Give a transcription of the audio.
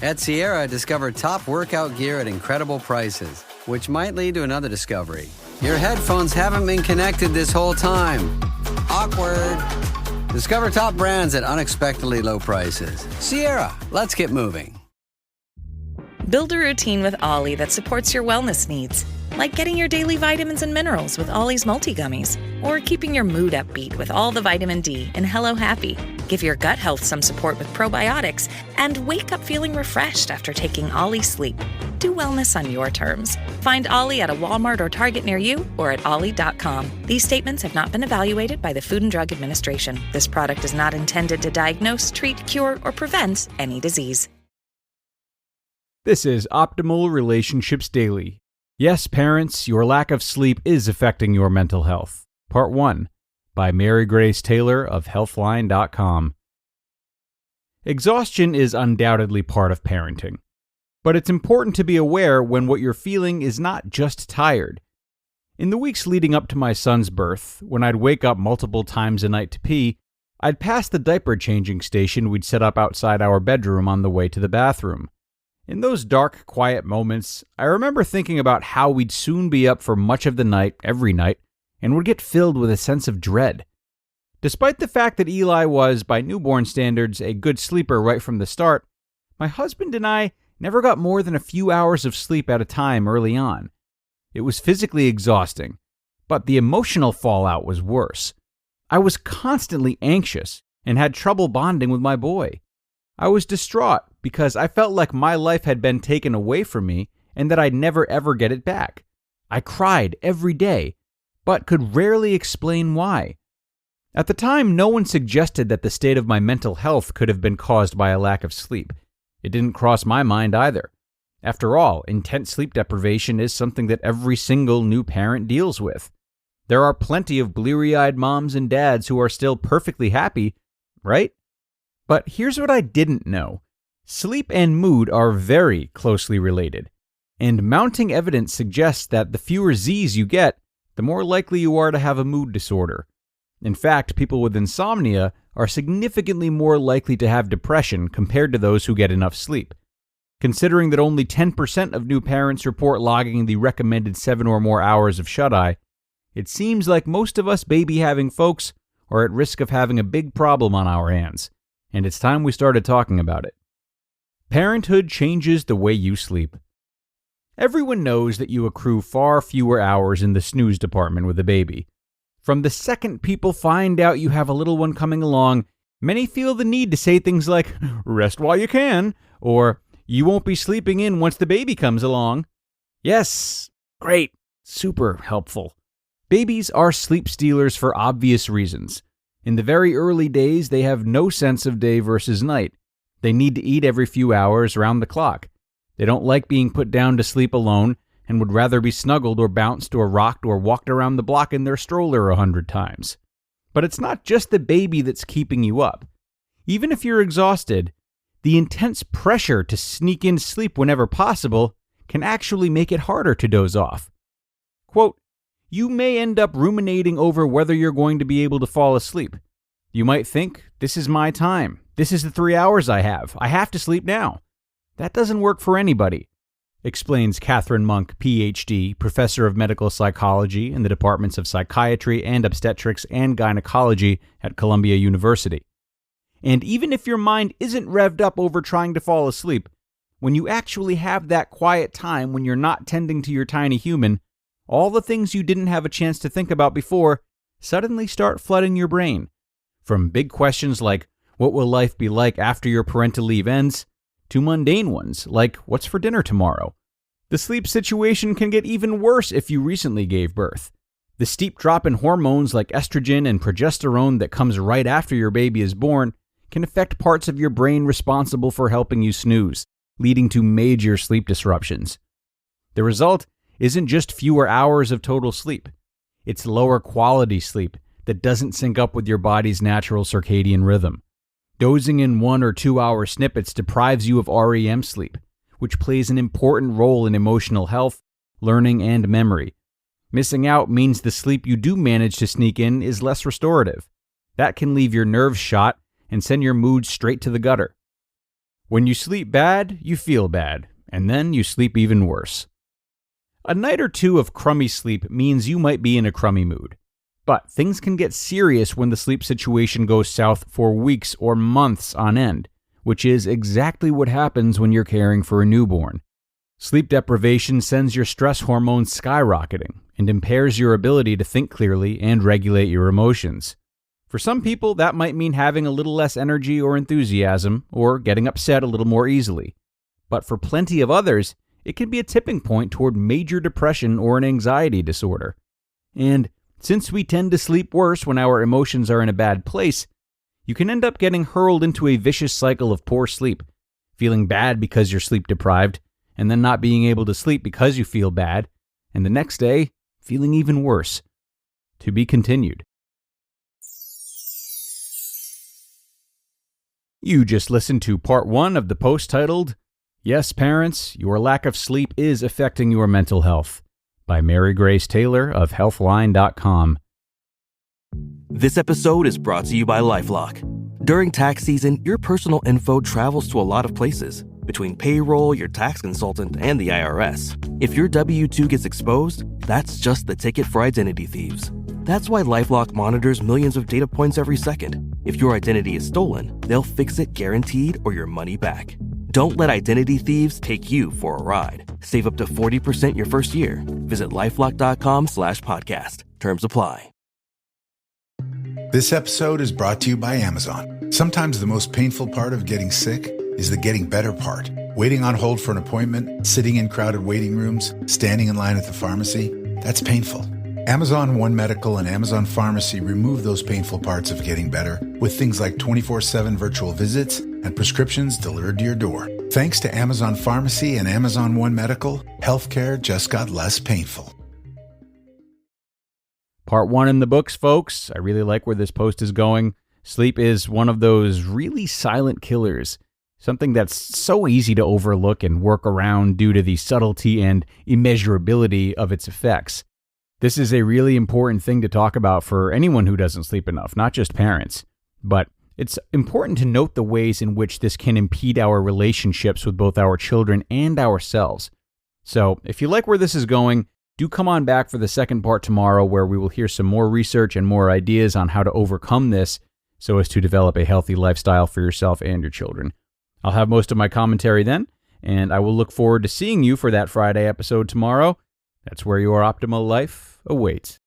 At Sierra, discover top workout gear at incredible prices, which might lead to another discovery. Your headphones haven't been connected this whole time. Awkward. Discover top brands at unexpectedly low prices. Sierra, let's get moving. Build a routine with Ollie that supports your wellness needs, like getting your daily vitamins and minerals with Ollie's multi-gummies, or keeping your mood upbeat with all the vitamin D in Hello Happy. Give your gut health some support with probiotics, and wake up feeling refreshed after taking Ollie Sleep. Do wellness on your terms. Find Ollie at a Walmart or Target near you or at ollie.com. These statements have not been evaluated by the Food and Drug Administration. This product is not intended to diagnose, treat, cure, or prevent any disease. This is Optimal Relationships Daily. Yes, parents, your lack of sleep is affecting your mental health. Part 1, by Marygrace Taylor of Healthline.com. Exhaustion is undoubtedly part of parenting, but it's important to be aware when what you're feeling is not just tired. In the weeks leading up to my son's birth, when I'd wake up multiple times a night to pee, I'd pass the diaper changing station we'd set up outside our bedroom on the way to the bathroom. In those dark, quiet moments, I remember thinking about how we'd soon be up for much of the night, every night, and would get filled with a sense of dread. Despite the fact that Eli was, by newborn standards, a good sleeper right from the start, my husband and I never got more than a few hours of sleep at a time early on. It was physically exhausting, but the emotional fallout was worse. I was constantly anxious and had trouble bonding with my boy. I was distraught because I felt like my life had been taken away from me and that I'd never ever get it back. I cried every day, but could rarely explain why. At the time, no one suggested that the state of my mental health could have been caused by a lack of sleep. It didn't cross my mind either. After all, intense sleep deprivation is something that every single new parent deals with. There are plenty of bleary-eyed moms and dads who are still perfectly happy, right? But here's what I didn't know. Sleep and mood are very closely related, and mounting evidence suggests that the fewer Z's you get, the more likely you are to have a mood disorder. In fact, people with insomnia are significantly more likely to have depression compared to those who get enough sleep. Considering that only 10% of new parents report logging the recommended 7 or more hours of shut-eye, it seems like most of us baby-having folks are at risk of having a big problem on our hands. And it's time we started talking about it. Parenthood changes the way you sleep. Everyone knows that you accrue far fewer hours in the snooze department with a baby. From the second people find out you have a little one coming along, many feel the need to say things like, "Rest while you can," or "You won't be sleeping in once the baby comes along." Yes, great, super helpful. Babies are sleep stealers for obvious reasons. In the very early days, they have no sense of day versus night. They need to eat every few hours round the clock. They don't like being put down to sleep alone and would rather be snuggled or bounced or rocked or walked around the block in their stroller 100 times. But it's not just the baby that's keeping you up. Even if you're exhausted, the intense pressure to sneak in sleep whenever possible can actually make it harder to doze off. Quote, "You may end up ruminating over whether you're going to be able to fall asleep. You might think, this is my time. This is the 3 hours I have. I have to sleep now." That doesn't work for anybody, explains Catherine Monk, Ph.D., professor of medical psychology in the departments of psychiatry and obstetrics and gynecology at Columbia University. And even if your mind isn't revved up over trying to fall asleep, when you actually have that quiet time when you're not tending to your tiny human, all the things you didn't have a chance to think about before suddenly start flooding your brain. From big questions like, what will life be like after your parental leave ends, to mundane ones like, what's for dinner tomorrow? The sleep situation can get even worse if you recently gave birth. The steep drop in hormones like estrogen and progesterone that comes right after your baby is born can affect parts of your brain responsible for helping you snooze, leading to major sleep disruptions. The result isn't just fewer hours of total sleep. It's lower quality sleep that doesn't sync up with your body's natural circadian rhythm. Dozing in 1 or 2 hour snippets deprives you of REM sleep, which plays an important role in emotional health, learning, and memory. Missing out means the sleep you do manage to sneak in is less restorative. That can leave your nerves shot and send your mood straight to the gutter. When you sleep bad, you feel bad, and then you sleep even worse. A night or two of crummy sleep means you might be in a crummy mood. But things can get serious when the sleep situation goes south for weeks or months on end, which is exactly what happens when you're caring for a newborn. Sleep deprivation sends your stress hormones skyrocketing and impairs your ability to think clearly and regulate your emotions. For some people, that might mean having a little less energy or enthusiasm, or getting upset a little more easily. But for plenty of others, it can be a tipping point toward major depression or an anxiety disorder. And since we tend to sleep worse when our emotions are in a bad place, you can end up getting hurled into a vicious cycle of poor sleep, feeling bad because you're sleep deprived, and then not being able to sleep because you feel bad, and the next day, feeling even worse. To be continued. You just listened to part 1 of the post titled, "Yes, Parents, Your Lack of Sleep is Affecting Your Mental Health," by Marygrace Taylor of Healthline.com. This episode is brought to you by LifeLock. During tax season, your personal info travels to a lot of places. Between payroll, your tax consultant, and the IRS. If your W-2 gets exposed, that's just the ticket for identity thieves. That's why LifeLock monitors millions of data points every second. If your identity is stolen, they'll fix it guaranteed or your money back. Don't let identity thieves take you for a ride. Save up to 40% your first year. Visit LifeLock.com/podcast. Terms apply. This episode is brought to you by Amazon. Sometimes the most painful part of getting sick is the getting better part. Waiting on hold for an appointment, sitting in crowded waiting rooms, standing in line at the pharmacy, that's painful. Amazon One Medical and Amazon Pharmacy remove those painful parts of getting better with things like 24/7 virtual visits and prescriptions delivered to your door. Thanks to Amazon Pharmacy and Amazon One Medical, healthcare just got less painful. Part 1 in the books, folks. I really like where this post is going. Sleep is one of those really silent killers. Something that's so easy to overlook and work around due to the subtlety and immeasurability of its effects. This is a really important thing to talk about for anyone who doesn't sleep enough, not just parents. But it's important to note the ways in which this can impede our relationships with both our children and ourselves. So if you like where this is going, do come on back for the second part tomorrow, where we will hear some more research and more ideas on how to overcome this so as to develop a healthy lifestyle for yourself and your children. I'll have most of my commentary then, and I will look forward to seeing you for that Friday episode tomorrow. That's where your optimal life awaits.